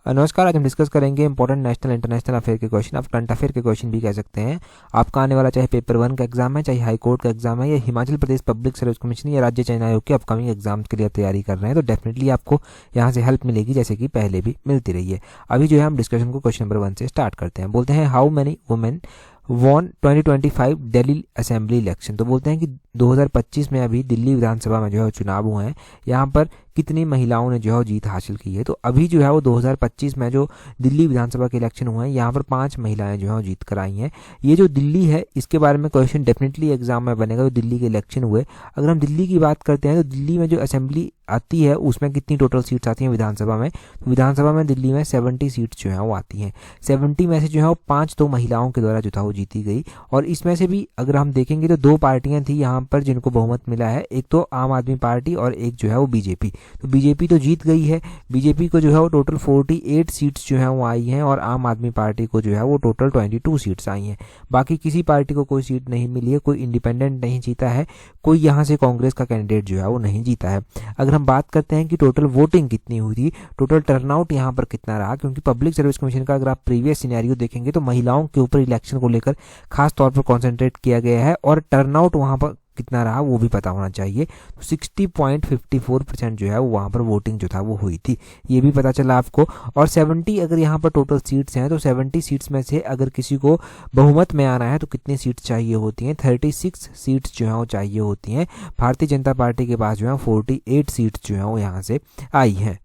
नमस्कार। आज हम डिस्कस करेंगे इंपॉर्टेंट नेशनल इंटरनेशनल अफेयर के क्वेश्चन, आप करंट अफेयर के क्वेश्चन भी कह सकते हैं। आपका आने वाला चाहे पेपर 1 का एग्जाम है, चाहे हाई कोर्ट का एग्जाम है, या Himachal Pradesh public service commission या राज्य चयन आयोग के अपकमिंग एग्जाम्स के लिए तैयारी कर रहे हैं, तो डेफिनेटली आपको यहाँ से हेल्प मिलेगी, जैसे कि पहले भी मिलती रही है। अभी जो है हम डिस्कशन को क्वेश्चन नंबर 1 से स्टार्ट करते हैं। बोलते हैं how many women won 2025 Delhi assembly election. तो बोलते हैं कि 2025 में अभी दिल्ली विधानसभा में जो है चुनाव हुए हैं, यहाँ पर कितनी महिलाओं ने जो है जीत हासिल की है। तो अभी जो है वो 2025 में जो दिल्ली विधानसभा के इलेक्शन हुए हैं, यहाँ पर 5 महिलाएं जो है जीत कर आई हैं। ये जो दिल्ली है, इसके बारे में क्वेश्चन डेफिनेटली एग्जाम में बनेगा, जो दिल्ली के इलेक्शन हुए। अगर हम दिल्ली की बात करते हैं तो दिल्ली में जो असेंबली आती है उसमें कितनी टोटल सीट्स आती हैं विधानसभा में। तो विधानसभा में दिल्ली में 70 सीट्स जो है वो आती हैं। 70 में से जो है वो 5 तो महिलाओं के द्वारा जो था वो जीती गई। और इसमें से भी अगर हम देखेंगे तो 2 पार्टियां थी यहाँ पर जिनको बहुमत मिला है, एक तो आम आदमी पार्टी और एक जो है वो बीजेपी। तो बीजेपी तो जीत गई है, बीजेपी को जो है वो टोटल 48 सीट्स जो है वो आई हैं, और आम आदमी पार्टी को जो है वो टोटल 22 सीट्स आई हैं। बाकी किसी पार्टी को कोई सीट नहीं मिली है, कोई इंडिपेंडेंट नहीं जीता है, कोई यहाँ से कांग्रेस का कैंडिडेट जो है वो नहीं जीता है। अगर हम बात करते हैं कि टोटल वोटिंग कितनी हुई थी, टोटल टर्नआउट यहाँ पर कितना रहा, क्योंकि पब्लिक सर्विस कमीशन का अगर आप प्रीवियस सिनेरियो देखेंगे तो महिलाओं के ऊपर इलेक्शन को लेकर खास तौर पर कॉन्सेंट्रेट किया गया है, और टर्नआउट वहाँ पर कितना रहा वो भी पता होना चाहिए। तो 60.54% जो है वो वहाँ पर वोटिंग जो था वो हुई थी, ये भी पता चला आपको। और 70 अगर यहाँ पर टोटल सीट्स हैं, तो 70 सीट्स में से अगर किसी को बहुमत में आना है तो कितनी सीट्स चाहिए होती हैं, 36 सीट्स जो है वो चाहिए होती हैं। भारतीय जनता पार्टी के पास जो है 48 सीट्स जो है वो यहाँ से आई हैं।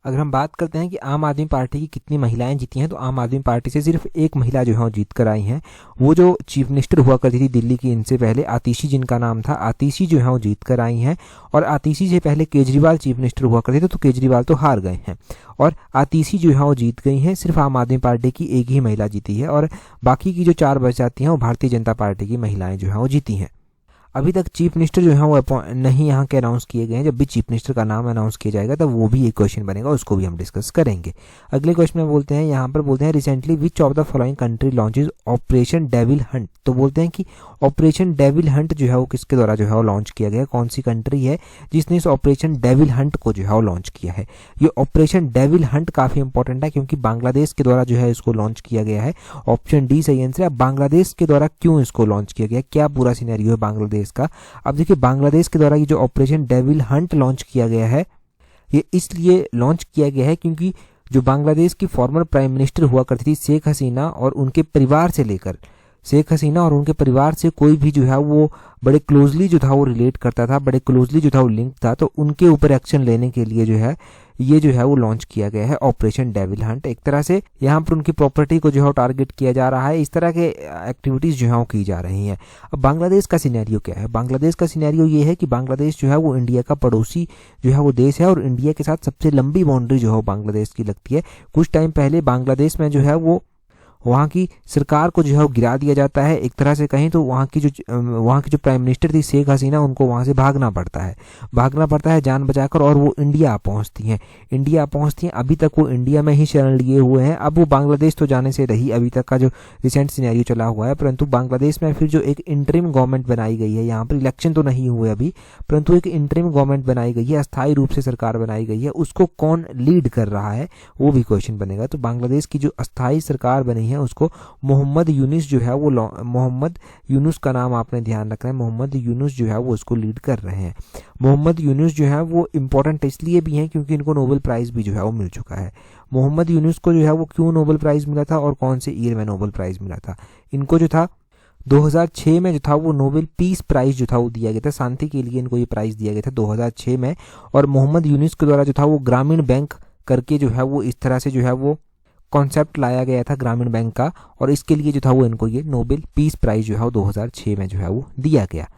अगर हम बात करते हैं कि आम आदमी पार्टी की कितनी महिलाएं जीती हैं, तो आम आदमी पार्टी से सिर्फ एक महिला जो है वो जीत कर आई हैं। वो जो चीफ मिनिस्टर हुआ करती थी दिल्ली की इनसे पहले, आतिशी जिनका नाम था, आतिशी जो है वो जीत कर आई हैं। और आतिशी से पहले केजरीवाल चीफ मिनिस्टर हुआ करते थे, तो केजरीवाल तो हार गए हैं, और आतिशी जो है वो जीत गई हैं। सिर्फ आम आदमी पार्टी की एक ही महिला जीती है, और बाकी की जो 4 बच जाती हैं वो भारतीय जनता पार्टी की महिलाएं जो है वो जीती हैं। अभी तक चीफ मिनिस्टर जो है वो नहीं यहाँ के अनाउंस किए गए हैं। जब भी चीफ मिनिस्टर का नाम अनाउंस किया जाएगा तब वो भी एक क्वेश्चन बनेगा, उसको भी हम डिस्कस करेंगे। अगले क्वेश्चन में बोलते हैं, यहाँ पर बोलते हैं recently which of the following country launches operation devil Hunt. तो बोलते हैं कि ऑपरेशन डेविल हंट जो है वो किसके द्वारा जो है वो लॉन्च किया गया, कौन सी कंट्री है जिसने इस ऑपरेशन डेविल हंट को जो है वो लॉन्च किया है। ये ऑपरेशन डेविल हंट काफी इंपॉर्टेंट है, क्योंकि बांग्लादेश के द्वारा जो है इसको लॉन्च किया गया है। ऑप्शन डी सही आंसर है। बांग्लादेश के द्वारा क्यों इसको लॉन्च किया गया, क्या पूरा सिनेरियो है बांग्लादेश का। अब देखिए, बांग्लादेश के द्वारा ये जो ऑपरेशन डेविल हंट लॉन्च किया गया है, ये इसलिए लॉन्च किया गया है क्योंकि जो बांग्लादेश की फॉर्मर प्राइम मिनिस्टर हुआ करती थी शेख हसीना, और उनके परिवार से लेकर शेख हसीना और उनके परिवार से कोई भी जो है वो बड़े क्लोजली जो था वो रिलेट करता था, बड़े क्लोजली जो था वो लिंक था, तो उनके ऊपर एक्शन लेने के लिए जो है ये जो है वो लॉन्च किया गया है ऑपरेशन डेविल हंट। एक तरह से यहाँ पर उनकी प्रॉपर्टी को जो है टारगेट किया जा रहा है, इस तरह के एक्टिविटीज जो है वो की जा रही हैं। अब बांग्लादेश का सिनेरियो क्या है, बांग्लादेश का सिनेरियो ये है कि बांग्लादेश जो है वो इंडिया का पड़ोसी जो है वो देश है, और इंडिया के साथ सबसे लंबी बाउंड्री जो है बांग्लादेश की लगती है। कुछ टाइम पहले बांग्लादेश में जो है वो वहाँ की सरकार को जो है वो गिरा दिया जाता है। एक तरह से कहीं तो वहाँ की जो प्राइम मिनिस्टर थी शेख हसीना, उनको वहाँ से भागना पड़ता है जान बचाकर, और वो इंडिया पहुँचती हैं। अभी तक वो इंडिया में ही शरण लिए हुए हैं। अब वो बांग्लादेश तो जाने से रही, अभी तक का जो रिसेंट सिनेरियो चला हुआ है, परंतु बांग्लादेश में फिर जो एक इंटरिम गवर्नमेंट बनाई गई है, यहाँ पर इलेक्शन तो नहीं हुए अभी, परंतु एक इंटरिम गवर्नमेंट बनाई गई है, अस्थायी रूप से सरकार बनाई गई है, उसको कौन लीड कर रहा है वो भी क्वेश्चन बनेगा। तो बांग्लादेश की जो अस्थायी सरकार बनी है उसको मोहम्मद यूनुस जो है वो, मोहम्मद यूनुस का नाम आपने ध्यान रखना है, मोहम्मद यूनुस जो है वो उसको लीड कर रहे हैं। मोहम्मद यूनुस जो है वो इम्पोर्टेंट इसलिए भी हैं क्योंकि इनको नोबेल प्राइज भी जो है वो मिल चुका है। मोहम्मद यूनुस को जो है वो क्यों नोबेल प्राइज मिला था और कौन से ईयर में नोबेल प्राइज मिला था, इनको जो था 2006 में जो था वो नोबेल पीस प्राइज जो था वो दिया गया था, शांति के लिए इनको ये प्राइज दिया गया था 2006 में। और मोहम्मद यूनुस के द्वारा जो था वो ग्रामीण बैंक करके जो है वो इस तरह से जो है वो कॉन्सेप्ट लाया गया था ग्रामीण बैंक का, और इसके लिए जो था वो इनको ये नोबेल पीस प्राइज जो है वो 2006 में जो है वो दिया गया।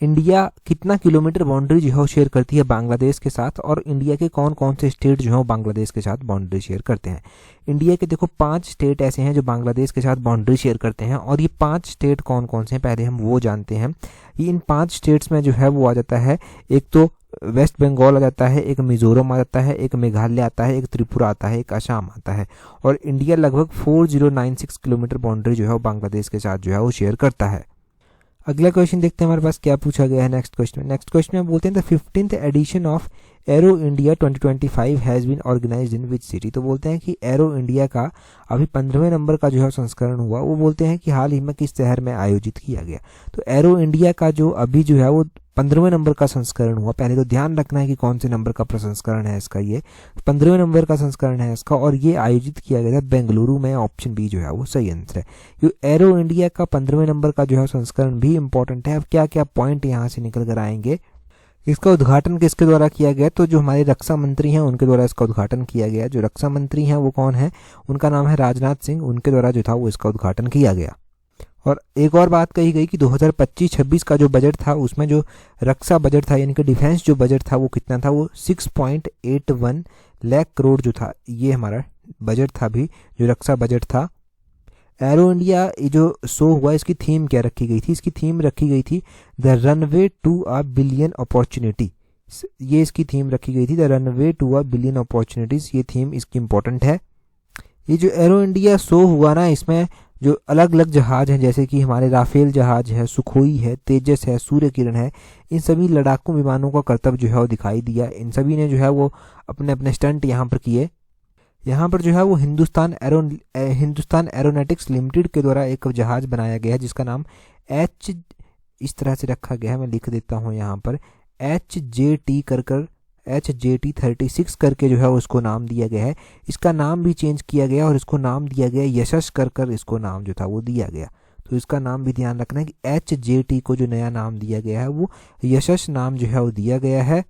इंडिया कितना किलोमीटर बाउंड्री जो है वो शेयर करती है बांग्लादेश के साथ, और इंडिया के कौन कौन से स्टेट जो है वो बांग्लादेश के साथ बाउंड्री शेयर करते हैं। इंडिया के देखो 5 स्टेट ऐसे हैं जो बांग्लादेश के साथ बाउंड्री शेयर करते हैं, और ये 5 स्टेट कौन कौन से हैं पहले हम वो जानते हैं। ये इन 5 स्टेट्स में जो है वो आ जाता है, एक तो वेस्ट बंगाल आ जाता है, एक मिजोरम आ जाता है, एक मेघालय आता है, एक त्रिपुरा आता है, एक असम आता है। और इंडिया लगभग 4096 किलोमीटर बाउंड्री जो है वो बांग्लादेश के साथ जो है वो शेयर करता है। अगला क्वेश्चन देखते हैं हमारे पास क्या पूछा गया है नेक्स्ट क्वेश्चन में बोलते हैं the 15th edition of Aero India 2025 has been organised in which city. तो बोलते हैं कि एरो इंडिया का अभी 15वें नंबर का जो है संस्करण हुआ, वो बोलते हैं कि हाल ही में किस शहर में आयोजित किया गया। तो एरो इंडिया का जो अभी जो है वो 15वें नंबर का संस्करण हुआ। पहले तो ध्यान रखना है कि कौन से नंबर का प्रसंस्करण है इसका, ये 15वें नंबर का संस्करण है इसका, और ये आयोजित किया गया था बेंगलुरु में। ऑप्शन बी जो है वो सही आंसर है। ये एरो इंडिया का 15वें नंबर का जो है संस्करण भी इंपॉर्टेंट है। अब क्या क्या पॉइंट यहाँ से निकल कर आएंगे। इसका उद्घाटन किसके द्वारा किया गया, तो जो हमारे रक्षा मंत्री हैं उनके द्वारा इसका उद्घाटन किया गया। जो रक्षा मंत्री हैं वो कौन है, उनका नाम है राजनाथ सिंह, उनके द्वारा जो था वो इसका उद्घाटन किया गया। और एक और बात कही गई कि 2025-26 का जो बजट था उसमें जो रक्षा बजट था यानी कि डिफेंस जो बजट था वो कितना था, वो 6.81 लाख करोड़ जो था, ये हमारा बजट था भी जो रक्षा बजट था। एरो इंडिया जो शो हुआ इसकी थीम क्या रखी गई थी, इसकी थीम रखी गई थी the runway to a billion opportunity. ये इसकी थीम रखी गई थी the runway to a billion opportunities, ये थीम इसकी इंपॉर्टेंट है। ये जो एरो इंडिया शो हुआ ना, इसमें जो अलग अलग जहाज हैं जैसे कि हमारे राफेल जहाज है, सुखोई है, तेजस है, सूर्य किरण है, इन सभी लड़ाकू विमानों का करतब जो है वो दिखाई दिया। इन सभी ने जो है वो अपने अपने स्टंट यहाँ पर किए। यहाँ पर जो है वो हिंदुस्तान एरोनॉटिक्स लिमिटेड के द्वारा एक जहाज बनाया गया है जिसका नाम एच इस तरह से रखा गया है, मैं लिख देता हूँ यहाँ पर HJT 36 करके जो है उसको नाम दिया गया है। इसका नाम भी चेंज किया गया और इसको नाम दिया गया यशस कर इसको नाम जो था वो दिया गया। तो इसका नाम भी ध्यान रखना है कि HJT को जो नया नाम दिया गया है वो यशस नाम जो है वो दिया गया है।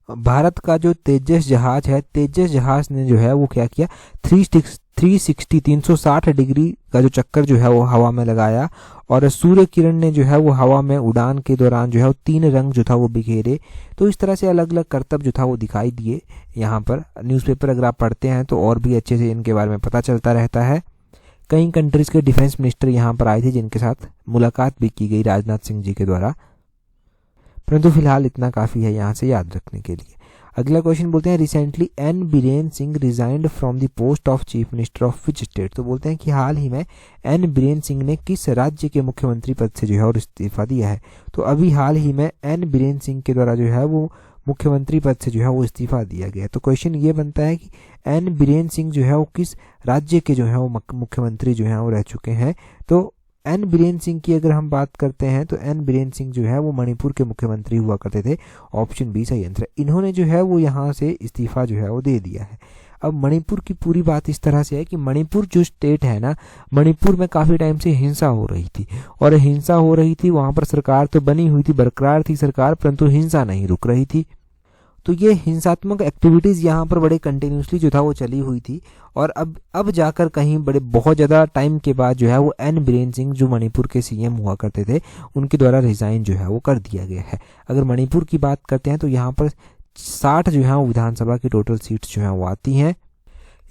भारत का जो तेजस जहाज है, तेजस जहाज ने जो है वो क्या किया, 360 डिग्री का जो चक्कर जो है वो हवा में लगाया, और सूर्य किरण ने जो है वो हवा में उड़ान के दौरान जो है वो 3 रंग जो था वो बिखेरे। तो इस तरह से अलग अलग करतब जो था वो दिखाई दिए। यहाँ पर न्यूज़पेपर अगर आप पढ़ते हैं तो और भी अच्छे से इनके बारे में पता चलता रहता है। कई कंट्रीज के डिफेंस मिनिस्टर यहाँ पर आए थे जिनके साथ मुलाकात भी की गई राजनाथ सिंह जी के द्वारा, परंतु फिलहाल इतना काफ़ी है यहाँ से याद रखने के लिए। अगला क्वेश्चन बोलते हैं recently N Biren Singh resigned from the post of chief minister of which state. तो बोलते हैं कि हाल ही में एन बीरेन सिंह ने किस राज्य के मुख्यमंत्री पद से जो है और इस्तीफा दिया है। तो अभी हाल ही में एन बीरेन सिंह के द्वारा जो है वो मुख्यमंत्री पद से जो है वो इस्तीफा दिया गया। तो क्वेश्चन ये बनता है कि एन बीरेन सिंह जो है वो किस राज्य के जो है वो मुख्यमंत्री जो है वो रह चुके हैं। तो एन बीरेन सिंह की अगर हम बात करते हैं तो एन बीरेन सिंह जो है वो मणिपुर के मुख्यमंत्री हुआ करते थे। ऑप्शन बी सही आंसर है। इन्होंने जो है वो यहाँ से इस्तीफा जो है वो दे दिया है। अब मणिपुर की पूरी बात इस तरह से है कि मणिपुर जो स्टेट है ना, मणिपुर में काफ़ी टाइम से हिंसा हो रही थी, और हिंसा हो रही थी वहाँ पर सरकार तो बनी हुई थी, बरकरार थी सरकार, परंतु हिंसा नहीं रुक रही थी। तो ये हिंसात्मक एक्टिविटीज़ यहाँ पर बड़े कंटिन्यूसली जो था वो चली हुई थी, और अब जाकर कहीं बड़े बहुत ज़्यादा टाइम के बाद जो है वो एन बीरेन सिंह जो मणिपुर के सीएम हुआ करते थे उनके द्वारा रिज़ाइन जो है वो कर दिया गया है। अगर मणिपुर की बात करते हैं तो यहाँ पर 60 जो है वो विधानसभा की टोटल सीट्स जो हैं वो आती हैं।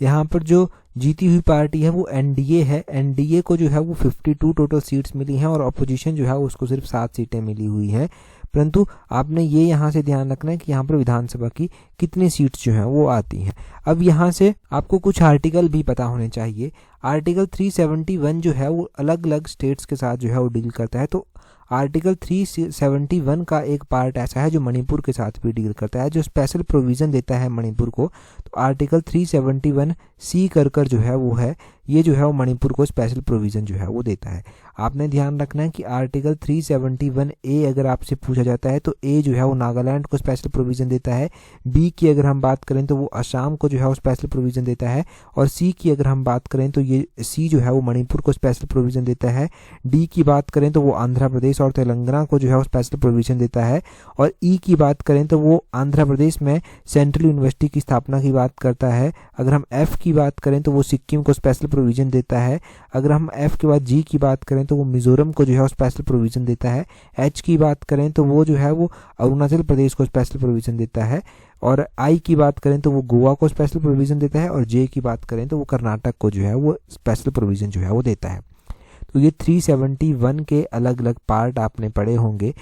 यहाँ पर जो जीती हुई पार्टी है वो एनडीए है। एनडीए को जो है वो 52 टोटल सीट्स मिली हैं, और अपोजिशन जो है उसको सिर्फ 7 सीटें मिली हुई हैं। परंतु आपने ये यहाँ से ध्यान रखना है कि यहाँ पर विधानसभा की कितनी सीट्स जो हैं वो आती हैं। अब यहाँ से आपको कुछ आर्टिकल भी पता होने चाहिए। आर्टिकल 371 जो है वो अलग अलग स्टेट्स के साथ जो है वो डील करता है। तो आर्टिकल 371 का एक पार्ट ऐसा है जो मणिपुर के साथ भी डील करता है, जो स्पेशल प्रोविज़न देता है मणिपुर को। तो आर्टिकल 371 सी कर जो है वो है, ये जो है वो मणिपुर को स्पेशल प्रोविज़न जो है वो देता है। आपने ध्यान रखना है कि आर्टिकल 371 ए अगर आपसे पूछा जाता है तो ए जो है वो नागालैंड को स्पेशल प्रोविज़न देता है, बी की अगर हम बात करें तो वो असम को जो है वो स्पेशल प्रोविज़न देता है, और सी की अगर हम बात करें तो ये सी जो है वो मणिपुर को स्पेशल प्रोविज़न देता है, डी की बात करें तो वो आंध्र प्रदेश और तेलंगाना को जो है वो स्पेशल प्रोविज़न देता है, और ई की बात करें तो वो आंध्र प्रदेश में सेंट्रल यूनिवर्सिटी की स्थापना की बात करता है। अगर हम एफ की बात करें तो वो सिक्किम को स्पेशल प्रोविज़न देता है। अगर हम एफ के बाद जी की बात करें तो वो मिजोरम को जो है वो स्पेशल प्रोविज़न देता है। एच की बात करें तो वो जो है वो अरुणाचल प्रदेश को स्पेशल प्रोविज़न देता है, और आई की बात करें तो वो गोवा को स्पेशल प्रोविज़न देता है, और जे की बात करें तो वो कर्नाटक को जो है वो स्पेशल प्रोविज़न जो है वो देता है। तो ये 371 के अलग अलग पार्ट आपने पढ़े होंगे।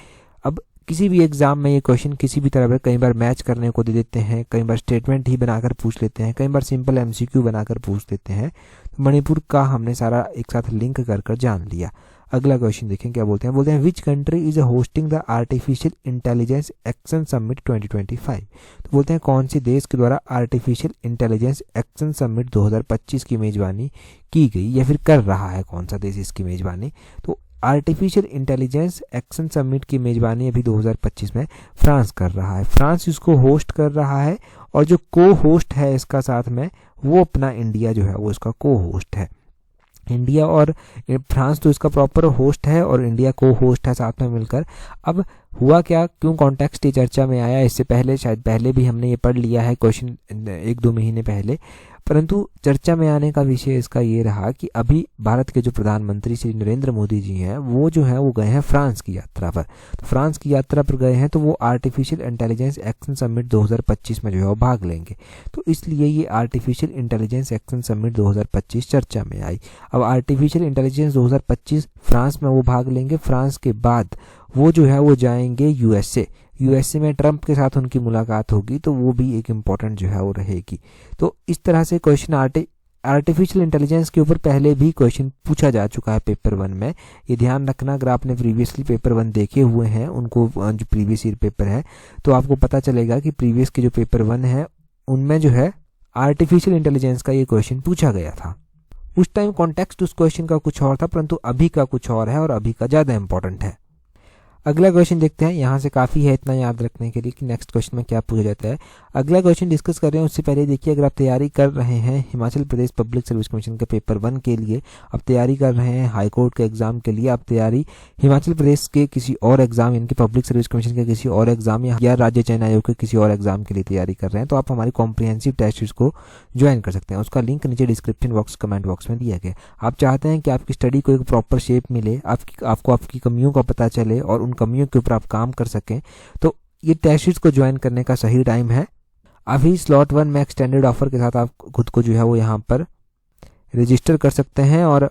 अब किसी भी एग्ज़ाम में ये क्वेश्चन किसी भी तरह पे कई बार मैच करने को दे देते हैं, कई बार स्टेटमेंट ही बनाकर पूछ लेते हैं, कई बार सिंपल एमसीक्यू बनाकर पूछ लेते हैं। तो मणिपुर का हमने सारा एक साथ लिंक कर जान लिया। अगला क्वेश्चन देखें क्या बोलते हैं which country is hosting the artificial intelligence action summit 2025। तो बोलते हैं कौन से देश के द्वारा आर्टिफिशियल इंटेलिजेंस एक्शन समिट 2025 की मेजबानी की गई या फिर कर रहा है, कौन सा देश इसकी मेजबानी। तो आर्टिफिशियल इंटेलिजेंस एक्शन समिट की मेजबानी अभी 2025 में फ्रांस कर रहा है, फ्रांस इसको होस्ट कर रहा है और जो को होस्ट है इसका साथ में वो अपना इंडिया जो है वो इसका को होस्ट है। इंडिया और फ्रांस तो इसका प्रॉपर होस्ट है और इंडिया को होस्ट है साथ में मिलकर। अब हुआ क्या, क्यों कॉन्टेक्स्ट ये चर्चा में आया, इससे पहले शायद पहले भी हमने ये पढ़ लिया है क्वेश्चन 1-2 महीने पहले, परंतु चर्चा में आने का विषय इसका ये रहा कि अभी भारत के जो प्रधानमंत्री श्री नरेंद्र मोदी जी हैं वो जो हैं वो गए हैं फ्रांस की यात्रा पर। तो फ्रांस की यात्रा पर गए हैं तो वो आर्टिफिशियल इंटेलिजेंस एक्शन समिट 2025 में जो है वो भाग लेंगे, तो इसलिए ये आर्टिफिशियल इंटेलिजेंस एक्शन समिट 2025 चर्चा में आई। अब आर्टिफिशियल इंटेलिजेंस 2025 फ्रांस में वो भाग लेंगे, फ्रांस के बाद वो जो है वो जाएंगे यूएसए में ट्रंप के साथ उनकी मुलाकात होगी, तो वो भी एक इम्पॉर्टेंट जो है वो रहेगी। तो इस तरह से क्वेश्चन आर्टिफिशियल इंटेलिजेंस के ऊपर पहले भी क्वेश्चन पूछा जा चुका है पेपर 1 में, ये ध्यान रखना। अगर आपने प्रीवियसली पेपर 1 देखे हुए हैं उनको, जो प्रीवियस ईयर पेपर है, तो आपको पता चलेगा कि प्रीवियस के जो पेपर 1 है उनमें जो है आर्टिफिशियल इंटेलिजेंस का ये क्वेश्चन पूछा गया था। उस टाइम कॉन्टेक्स्ट उस क्वेश्चन का कुछ और था, परंतु अभी का कुछ और है और अभी का ज़्यादा इंपॉर्टेंट है। अगला क्वेश्चन देखते हैं, यहाँ से काफ़ी है इतना याद रखने के लिए कि नेक्स्ट क्वेश्चन में क्या पूछा जाता है। अगला क्वेश्चन डिस्कस कर रहे हैं उससे पहले देखिए, अगर आप तैयारी कर रहे हैं Himachal Pradesh public service commission के पेपर 1 के लिए, आप तैयारी कर रहे हैं हाई कोर्ट के एग्जाम के लिए, आप तैयारी हिमाचल प्रदेश के किसी और एग्जाम यानी कि पब्लिक सर्विस कमीशन के किसी और एग्जाम या राज्य चयन आयोग के किसी और एग्जाम के लिए तैयारी कर रहे हैं, तो आप हमारी कॉम्प्रिहेंसिव टेस्ट सीरीज को ज्वाइन कर सकते हैं। उसका लिंक नीचे डिस्क्रिप्शन बॉक्स कमेंट बॉक्स में दिया गया। आप चाहते हैं कि आपकी स्टडी को एक प्रॉपर शेप मिले, आपको आपकी कमियों का पता चले और उन कमियों के ऊपर आप काम कर सकें, तो ये टेस्ट सीरीज को ज्वाइन करने का सही टाइम है। अभी स्लॉट 1 में एक्सटेंडेड ऑफर के साथ आप खुद को जो है वो यहाँ पर रजिस्टर कर सकते हैं। और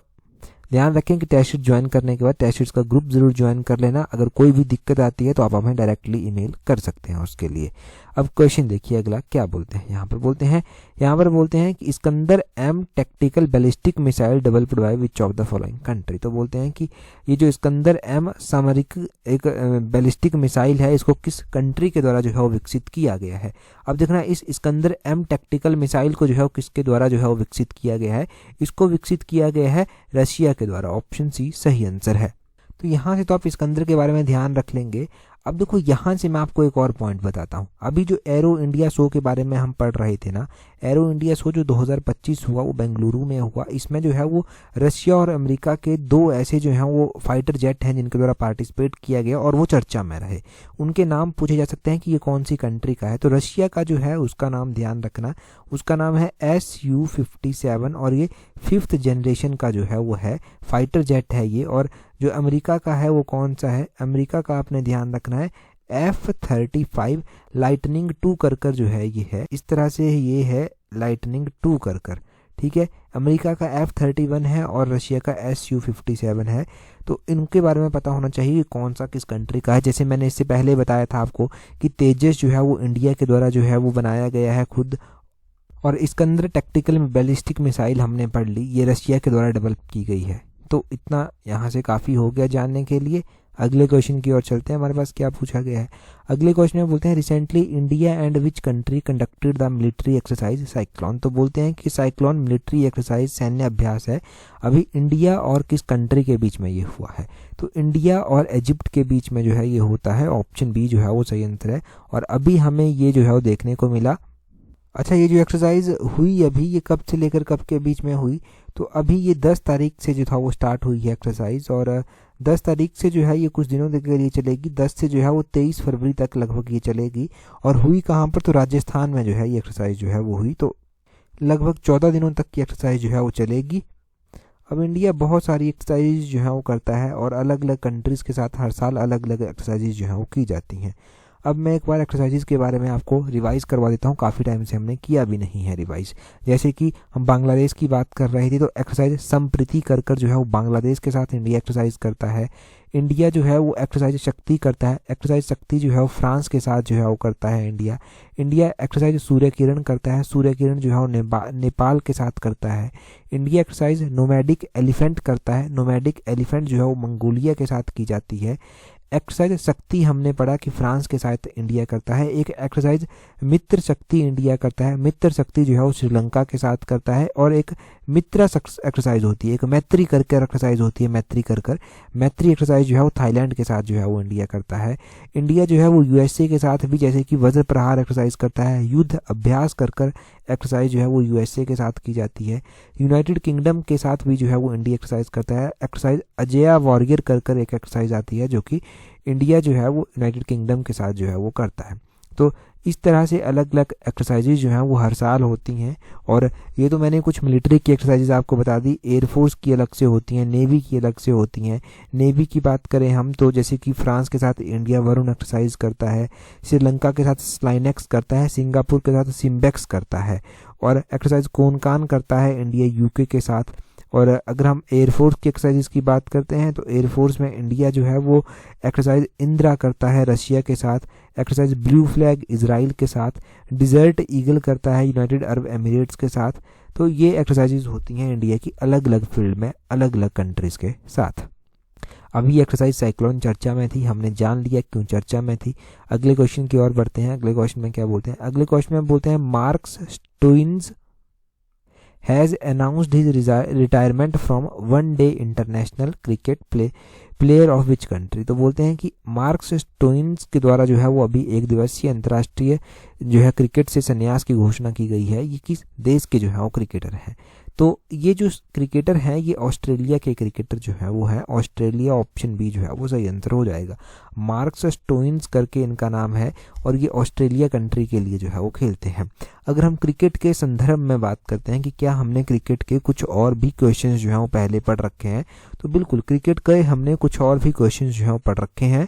ध्यान रखें कि टेस्ट सीरीज ज्वाइन करने के बाद टेस्ट सीरीज का ग्रुप जरूर ज्वाइन कर लेना। अगर कोई भी दिक्कत आती है तो आप हमें डायरेक्टली ईमेल कर सकते हैं उसके लिए। अब क्वेश्चन देखिए अगला क्या बोलते हैं, यहाँ पर बोलते हैं कि Iskander M tactical ballistic missile developed by which of the following country. तो बोलते हैं कि ये जो इस्कंदर M सामरिक एक बैलिस्टिक मिसाइल है, इसको किस कंट्री के द्वारा जो है वो विकसित किया गया है। अब देखना, इस इस्कंदर M टैक्टिकल मिसाइल को जो है वो किसके द्वारा जो है वो विकसित किया गया है। इसको विकसित किया गया है रशिया के द्वारा, ऑप्शन सी सही आंसर है। तो यहाँ से तो आप इस्कंदर के बारे में ध्यान रख लेंगे। अब देखो यहाँ से मैं आपको एक और पॉइंट बताता हूँ। अभी जो एरो इंडिया शो के बारे में हम पढ़ रहे थे ना, एरो इंडिया शो जो 2025 हुआ वो बेंगलुरु में हुआ। इसमें जो है वो रशिया और अमेरिका के 2 ऐसे जो हैं वो फाइटर जेट हैं जिनके द्वारा पार्टिसिपेट किया गया और वो चर्चा में रहे। उनके नाम पूछे जा सकते हैं कि ये कौन सी कंट्री का है। तो रशिया का जो है उसका नाम ध्यान रखना, उसका नाम है Su-57 और ये 5th जनरेशन का जो है वो है फाइटर जेट है ये। और जो अमेरिका का है वो कौन सा है, अमेरिका का आपने ध्यान रखना है F-35 लाइटनिंग 2 कर जो है ये है, इस तरह से ये है लाइटनिंग 2 कर। ठीक है, अमेरिका का F-31 है और रशिया का Su-57 है। तो इनके बारे में पता होना चाहिए कि कौन सा किस कंट्री का है। जैसे मैंने इससे पहले बताया था आपको कि तेजस जो है वो इंडिया के द्वारा जो है वो बनाया गया है खुद, और इस्कंदर टैक्टिकल बैलिस्टिक मिसाइल हमने पढ़ ली, ये रशिया के द्वारा डेवलप की गई है। तो इतना यहाँ से काफ़ी हो गया जानने के लिए। अगले क्वेश्चन की ओर चलते हैं, हमारे पास क्या पूछा गया है। अगले क्वेश्चन में बोलते हैं recently India and which country conducted the military exercise cyclone. तो बोलते हैं कि साइक्लोन मिलिट्री एक्सरसाइज सैन्य अभ्यास है, अभी इंडिया और किस कंट्री के बीच में ये हुआ है। तो इंडिया और इजिप्ट के बीच में जो है ये होता है, ऑप्शन बी जो है वो सही आंसर है। और अभी हमें ये जो है वो देखने को मिला। अच्छा, ये जो एक्सरसाइज हुई अभी, ये कब से लेकर कब के बीच में हुई, तो अभी ये 10 तारीख से जो था वो स्टार्ट हुई है एक्सरसाइज, और 10 तारीख से जो है ये कुछ दिनों के लिए चलेगी। 10 से जो है वो 23 फरवरी तक लगभग ये चलेगी। और हुई कहाँ पर, तो राजस्थान में जो है ये एक्सरसाइज जो है वो हुई। तो लगभग 14 दिनों तक की एक्सरसाइज जो है वो चलेगी। अब इंडिया बहुत सारी एक्सरसाइज जो है वो करता है और अलग अलग कंट्रीज़ के साथ हर साल अलग अलग एक्सरसाइज जो है वो की जाती हैं। अब मैं एक बार एक्सरसाइजेज के बारे में आपको रिवाइज करवा देता हूँ, काफ़ी टाइम से हमने किया भी नहीं है रिवाइज। जैसे कि हम बांग्लादेश की बात कर रहे थे, तो एक्सरसाइज संप्रीति कर कर जो है वो बांग्लादेश के साथ इंडिया एक्सरसाइज करता है। इंडिया जो है वो एक्सरसाइज शक्ति करता है, एक्सरसाइज शक्ति जो है वो फ्रांस के साथ जो है वो करता है India. India exercise Surya Kiran करता है, सूर्य किरण जो है वो नेपाल के साथ करता है। इंडिया एक्सरसाइज नोमैडिक एलिफेंट करता है, नोमैडिक एलिफेंट जो है वो मंगोलिया के साथ की जाती है। एक्सरसाइज शक्ति हमने पढ़ा कि फ्रांस के साथ इंडिया करता है। एक एक्सरसाइज मित्र शक्ति इंडिया करता है, मित्र शक्ति जो है वो श्रीलंका के साथ करता है। और एक मित्रा एक्सरसाइज होती है, एक मैत्री कर कर एक्सरसाइज होती है, मैत्री कर कर, मैत्री एक्सरसाइज जो है वो थाईलैंड के साथ जो है वो इंडिया करता है। इंडिया जो है वो यूएसए के साथ भी जैसे कि वज्र प्रहार एक्सरसाइज करता है, युद्ध अभ्यास कर कर एक्सरसाइज जो है वो यूएसए के साथ की जाती है। यूनाइटेड किंगडम के साथ भी जो है वो इंडिया एक्सरसाइज करता है। एक्सरसाइज अजेय वॉरियर कर कर एक एक्सरसाइज आती है जो कि इंडिया जो है वो यूनाइटेड किंगडम के साथ जो है वो करता है। तो इस तरह से अलग अलग एक्सरसाइजेज जो हैं वो हर साल होती हैं। और ये तो मैंने कुछ मिलिट्री की एक्सरसाइजेज आपको बता दी, एयरफोर्स की अलग से होती हैं, नेवी की अलग से होती हैं। नेवी की बात करें हम तो जैसे कि फ्रांस के साथ इंडिया वरुण एक्सरसाइज करता है, श्रीलंका के साथ स्लाइनेक्स करता है, सिंगापुर के साथ सिम्बेक्स करता है। और एक्सरसाइज कोनकान करता है इंडिया यूके के साथ। और अगर हम एयरफोर्स की एक्सरसाइज की बात करते हैं तो एयरफोर्स में इंडिया जो है वो एक्सरसाइज इंदिरा करता है रशिया के साथ, एक्सरसाइज ब्लू फ्लैग इजराइल के साथ, डिजर्ट ईगल करता है यूनाइटेड अरब एमिरेट्स के साथ। तो ये एक्सरसाइजेज होती हैं इंडिया की अलग अलग फील्ड में अलग अलग कंट्रीज़ के साथ। अभी एक्सरसाइज साइक्लोन चर्चा में थी, हमने जान लिया क्यों चर्चा में थी। अगले क्वेश्चन की ओर बढ़ते हैं। अगले क्वेश्चन में क्या बोलते हैं? अगले क्वेश्चन में बोलते हैं Marcus Stoinis has announced his retirement from one day international cricket player of which country. तो बोलते हैं कि मार्कस स्टोइन्स के द्वारा जो है वो अभी एक दिवसीय अंतर्राष्ट्रीय जो है क्रिकेट से संन्यास की घोषणा की गई है। ये किस देश के जो है वो क्रिकेटर हैं? तो ये जो क्रिकेटर हैं ये ऑस्ट्रेलिया के क्रिकेटर जो है वो है ऑस्ट्रेलिया। ऑप्शन बी जो है वो सही आंसर हो जाएगा। मार्कस स्टोइन्स करके इनका नाम है और ये ऑस्ट्रेलिया कंट्री के लिए जो है वो खेलते हैं। अगर हम क्रिकेट के संदर्भ में बात करते हैं कि क्या हमने क्रिकेट के कुछ और भी क्वेश्चंस जो हैं वो पहले पढ़ रखे हैं, तो बिल्कुल क्रिकेट के हमने कुछ और भी क्वेश्चंस जो हैं वो पढ़ रखे हैं।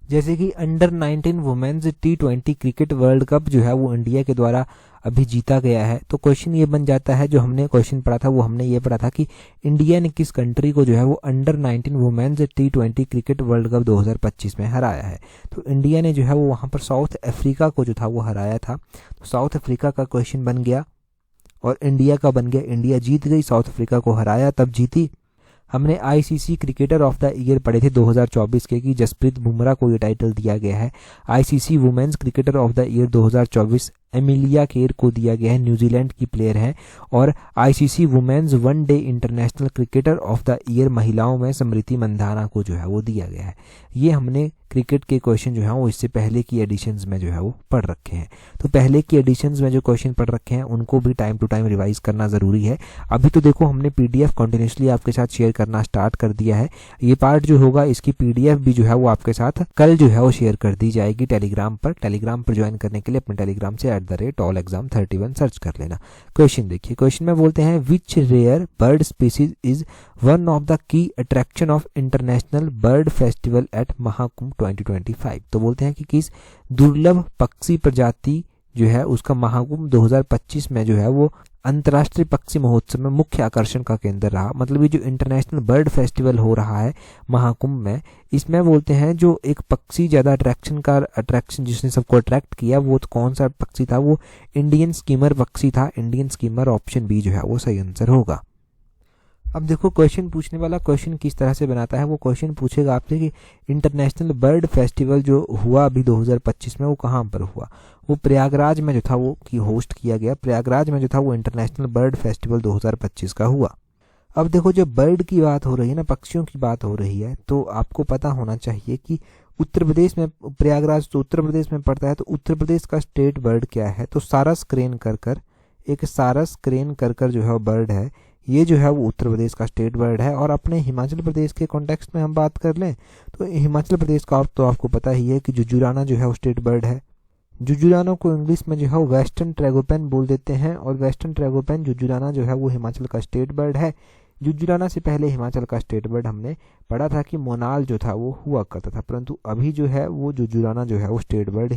जैसे कि under 19 women's T20 cricket world cup जो है वो इंडिया के द्वारा अभी जीता गया है। तो क्वेश्चन ये बन जाता है, जो हमने क्वेश्चन पढ़ा था वो हमने ये पढ़ा था कि इंडिया ने किस कंट्री को जो है वो under 19 women's T20 cricket world cup 2025 में हराया है। तो इंडिया ने जो है वो वहाँ पर साउथ अफ्रीका को जो था वो हराया था। तो साउथ अफ्रीका का क्वेश्चन बन गया और इंडिया का बन गया। इंडिया जीत गई, साउथ अफ्रीका को हराया तब जीती। हमने ICC cricketer of the year पढ़े थे 2024 के कि जसप्रीत बुमराह को ये टाइटल दिया गया है। ICC women's cricketer of the year 2024 Amelia Kerr को दिया गया है, न्यूजीलैंड की प्लेयर है। और ICC women's one day international cricketer of the year महिलाओं में स्मृति मंधाना को जो है वो दिया गया है। ये हमने क्रिकेट के क्वेश्चन जो है वो इससे पहले की एडिशंस में जो है वो पढ़ रखे हैं। तो पहले की एडिशंस में जो क्वेश्चन पढ़ रखे हैं उनको भी टाइम टू टाइम रिवाइज करना ज़रूरी है। अभी तो देखो हमने पीडीएफ कंटिन्यूसली आपके साथ शेयर करना स्टार्ट कर दिया है। ये पार्ट जो होगा इसकी पीडीएफ भी जो है वो आपके साथ कल जो है वो शेयर कर दी जाएगी टेलीग्राम पर। टेलीग्राम पर ज्वाइन करने के लिए अपने टेलीग्राम से @allexam31 सर्च कर लेना। क्वेश्चन देखिए, क्वेश्चन में बोलते हैं which rare bird species is one of the key attraction of international bird festival at Mahakumbh 2025। तो बोलते हैं कि किस दुर्लभ पक्षी प्रजाति जो है उसका महाकुंभ 2025 में जो है वो अंतर्राष्ट्रीय पक्षी महोत्सव में मुख्य आकर्षण का केंद्र रहा। मतलब ये जो इंटरनेशनल बर्ड फेस्टिवल हो रहा है महाकुंभ में, इसमें बोलते हैं जो एक पक्षी ज़्यादा अट्रैक्शन जिसने सबको अट्रैक्ट किया वो तो कौन सा पक्षी था? वो इंडियन स्कीमर पक्षी था। इंडियन स्कीमर ऑप्शन बी जो है वो सही आंसर होगा। अब देखो क्वेश्चन पूछने वाला क्वेश्चन किस तरह से बनाता है। वो क्वेश्चन पूछेगा आपसे कि इंटरनेशनल बर्ड फेस्टिवल जो हुआ अभी 2025 में वो कहाँ पर हुआ? वो प्रयागराज में जो था वो की होस्ट किया गया। प्रयागराज में जो था वो इंटरनेशनल बर्ड फेस्टिवल 2025 का हुआ। अब देखो जब बर्ड की बात हो रही है ना, पक्षियों की बात हो रही है, तो आपको पता होना चाहिए कि उत्तर प्रदेश में, प्रयागराज तो उत्तर प्रदेश में पड़ता है, तो उत्तर प्रदेश का स्टेट बर्ड क्या है? तो सारस क्रेन कर एक सारस क्रेन कर जो है वो बर्ड है। ये जो है वो उत्तर प्रदेश का स्टेट बर्ड है। और अपने हिमाचल प्रदेश के कॉन्टेक्स्ट में हम बात कर लें तो हिमाचल प्रदेश का तो आपको पता ही है कि जुजुराना जो है वो स्टेट बर्ड है। जुजुराना को इंग्लिश में जो है वो वेस्टर्न ट्रैगोपैन बोल देते हैं और वेस्टर्न ट्रैगोपैन जुजुराना जो है वो हिमाचल का स्टेट बर्ड है। जुजुराना से पहले हिमाचल का स्टेट बर्ड हमने पढ़ा था कि मोनाल जो था वो हुआ करता था, परंतु अभी जो है वो जुजुराना जो है वो स्टेट बर्ड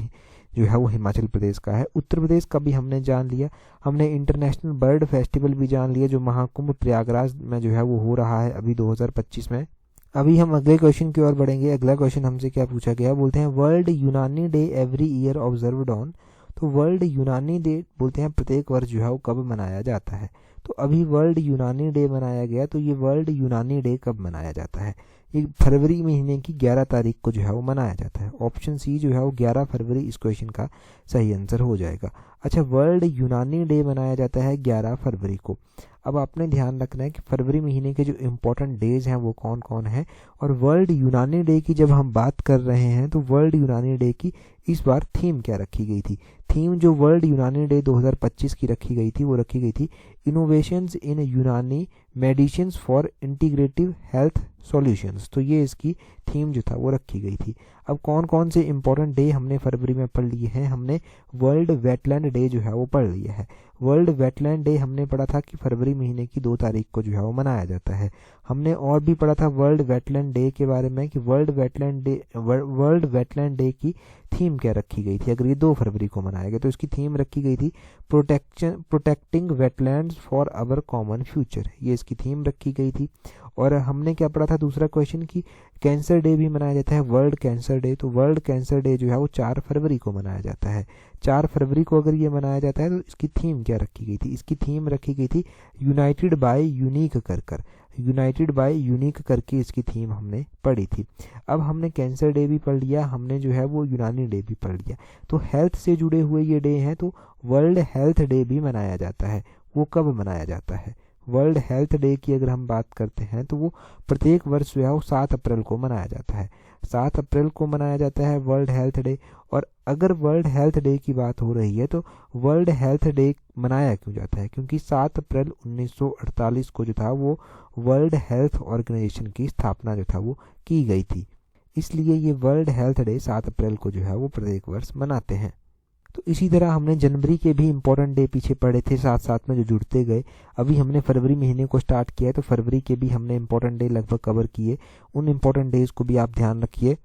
जो है वो हिमाचल प्रदेश का है। उत्तर प्रदेश का भी हमने जान लिया। हमने इंटरनेशनल बर्ड फेस्टिवल भी जान लिया जो महाकुंभ प्रयागराज में जो है वो हो रहा है अभी 2025 में। अभी हम अगले क्वेश्चन की ओर बढ़ेंगे। अगला क्वेश्चन हमसे क्या पूछा गया, बोलते हैं वर्ल्ड यूनानी day every year observed on. तो वर्ल्ड यूनानी डे बोलते हैं प्रत्येक वर्ष जो है वो कब मनाया जाता है। तो अभी वर्ल्ड यूनानी डे मनाया गया, तो ये वर्ल्ड यूनानी डे कब मनाया जाता है? ये फरवरी महीने की 11 तारीख को जो है वो मनाया जाता है। ऑप्शन सी जो है वो 11 फरवरी इस क्वेश्चन का सही आंसर हो जाएगा। अच्छा, वर्ल्ड यूनानी डे मनाया जाता है 11 फरवरी को। अब आपने ध्यान रखना है कि फरवरी महीने के जो इम्पोर्टेंट डेज हैं वो कौन कौन है। और वर्ल्ड यूनानी डे की जब हम बात कर रहे हैं तो वर्ल्ड यूनानी डे की इस बार थीम क्या रखी गई थी? थीम जो वर्ल्ड यूनानी डे 2025 की रखी गई थी वो रखी गई थी इनोवेशंस इन यूनानी medicines for integrative health solutions. तो ये इसकी थीम जो था वो रखी गई थी। अब कौन कौन से इंपॉर्टेंट डे हमने फरवरी में पढ़ लिए हैं? हमने वर्ल्ड वेटलैंड डे जो है वो पढ़ लिया है। वर्ल्ड वेटलैंड डे हमने पढ़ा था कि फरवरी महीने की 2 तारीख को जो है वो मनाया जाता है। हमने और भी पढ़ा था वर्ल्ड वेटलैंड डे के बारे में कि वर्ल्ड वेटलैंड डे की थीम क्या रखी गई थी। अगर ये 2 फरवरी को मनाया गया तो इसकी थीम रखी गई थी protecting wetlands for our common future. ये इसकी थीम रखी गई थी। और हमने क्या पढ़ा था दूसरा क्वेश्चन की कैंसर डे भी मनाया जाता है, वर्ल्ड कैंसर डे। तो वर्ल्ड कैंसर डे जो है वो 4 फरवरी को मनाया जाता है। 4 फरवरी को अगर ये मनाया जाता है तो इसकी थीम क्या रखी गई थी? इसकी थीम रखी गई थी यूनाइटेड बाय यूनिक कर यूनाइटेड बाय यूनिक करके इसकी थीम हमने पढ़ी थी। अब हमने कैंसर डे भी पढ़ लिया, हमने जो है वो यूनानी डे भी पढ़ लिया। तो हेल्थ से जुड़े हुए ये डे हैं, तो वर्ल्ड हेल्थ डे भी मनाया जाता है। वो कब मनाया जाता है? वर्ल्ड हेल्थ डे की अगर हम बात करते हैं तो वो प्रत्येक वर्ष जो है वो 7 अप्रैल को मनाया जाता है। 7 अप्रैल को मनाया जाता है वर्ल्ड हेल्थ डे। और अगर वर्ल्ड हेल्थ डे की बात हो रही है तो वर्ल्ड हेल्थ डे मनाया क्यों जाता है? क्योंकि 7 अप्रैल 1948 को जो था वो वर्ल्ड हेल्थ ऑर्गेनाइजेशन की स्थापना जो था वो की गई थी। इसलिए ये वर्ल्ड हेल्थ डे 7 अप्रैल को जो है वो प्रत्येक वर्ष मनाते हैं। तो इसी तरह हमने जनवरी के भी इम्पोर्टेंट डे पीछे पढ़े थे, साथ साथ में जो जुड़ते गए। अभी हमने फरवरी महीने को स्टार्ट किया है तो फरवरी के भी हमने इम्पोर्टेंट डे लगभग कवर किए। उन इम्पोर्टेंट डेज को भी आप ध्यान रखिए,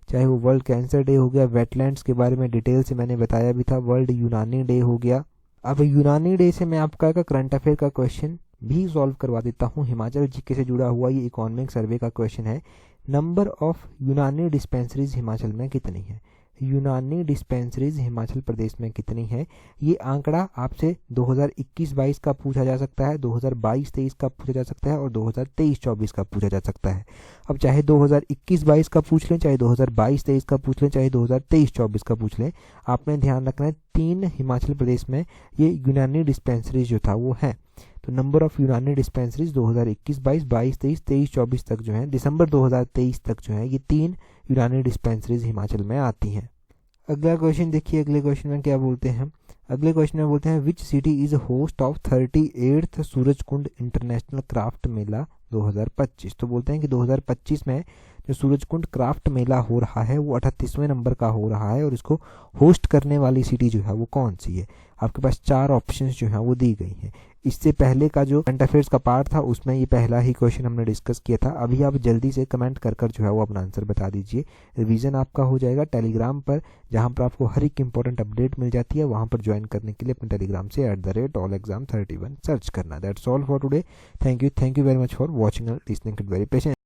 चाहे वो वर्ल्ड कैंसर डे हो गया, वेटलैंड्स के बारे में डिटेल से मैंने बताया भी था, वर्ल्ड यूनानी डे हो गया। अब यूनानी डे से मैं आपका करंट अफेयर का क्वेश्चन भी सॉल्व करवा देता हूँ। हिमाचल जीके से जुड़ा हुआ ये इकोनॉमिक सर्वे का क्वेश्चन है। नंबर ऑफ यूनानी डिस्पेंसरीज हिमाचल में कितनी है? यूनानी डिस्पेंसरीज हिमाचल प्रदेश में कितनी है? ये आंकड़ा आपसे 2021-22 का पूछा जा सकता है, 2022-23 का पूछा जा सकता है और 2023-24 का पूछा जा सकता है। अब चाहे 2021-22 का पूछ लें, चाहे 2022-23 का पूछ लें, चाहे 2023-24 का पूछ लें, आपने ध्यान रखना है 3 हिमाचल प्रदेश में ये यूनानी डिस्पेंसरीज जो था वो है। तो नंबर ऑफ यूनानी डिस्पेंसरीज 2021-22, 22-23, 23-24 तक जो है, दिसंबर 2023 तक जो है, ये 3 यूनानी डिस्पेंसरीज हिमाचल में आती हैं। अगला क्वेश्चन देखिए, अगले क्वेश्चन में क्या बोलते हैं? अगले क्वेश्चन में बोलते हैं which city is host of 38th Surajkund international craft Mela 2025। तो बोलते हैं कि 2025 में जो सूरजकुंड क्राफ्ट मेला हो रहा है वो 38वें नंबर का हो रहा है और इसको होस्ट करने वाली सिटी जो है वो कौन सी है? आपके पास 4 ऑप्शंस जो हैं वो दी गई हैं। इससे पहले का जो करंट अफेयर्स का पार्ट था उसमें ये पहला ही क्वेश्चन हमने डिस्कस किया था। अभी आप जल्दी से कमेंट कर जो है वो अपना आंसर बता दीजिए। रिवीजन आपका हो जाएगा टेलीग्राम पर, जहां पर आपको हर एक इंपॉर्टेंट अपडेट मिल जाती है। वहां पर ज्वाइन करने के लिए अपने टेलीग्राम से @allexam31 सर्च करना। That's all for today. Thank you very much for watching and listening it very patient.